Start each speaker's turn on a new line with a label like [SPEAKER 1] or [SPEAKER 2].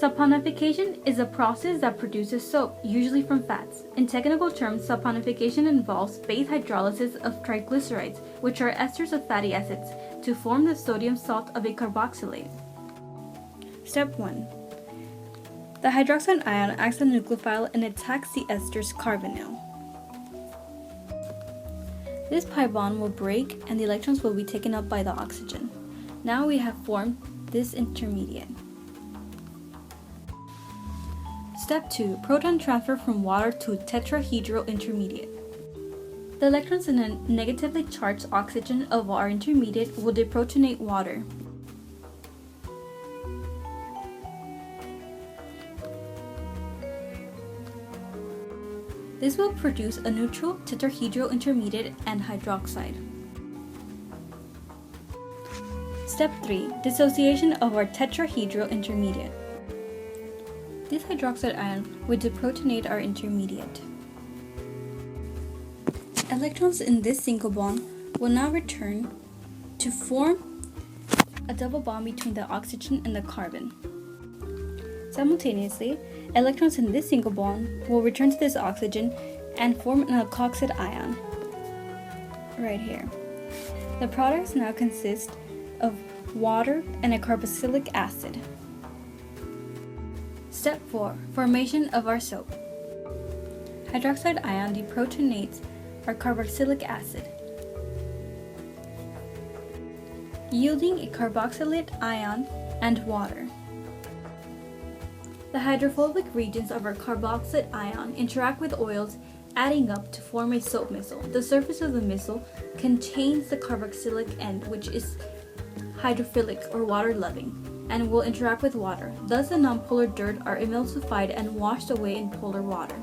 [SPEAKER 1] Saponification is a process that produces soap, usually from fats. In technical terms, saponification involves base hydrolysis of triglycerides, which are esters of fatty acids, to form the sodium salt of a carboxylate. Step 1. The hydroxide ion acts on the nucleophile and attacks the ester's carbonyl. This pi bond will break and the electrons will be taken up by the oxygen. Now we have formed this intermediate. Step 2. Proton transfer from water to tetrahedral intermediate. The electrons in a negatively charged oxygen of our intermediate will deprotonate water. This will produce a neutral tetrahedral intermediate and hydroxide. Step 3. Dissociation of our tetrahedral intermediate. This hydroxide ion will deprotonate our intermediate. Electrons in this single bond will now return to form a double bond between the oxygen and the carbon. Simultaneously, electrons in this single bond will return to this oxygen and form an alkoxide ion right here. The products now consist of water and a carboxylic acid. Step 4. Formation of our soap. Hydroxide ion deprotonates our carboxylic acid, yielding a carboxylate ion and water. The hydrophobic regions of our carboxylate ion interact with oils, adding up to form a soap missile. The surface of the missile contains the carboxylic end, which is hydrophilic or water-loving, and will interact with water. Thus, the nonpolar dirt are emulsified and washed away in polar water.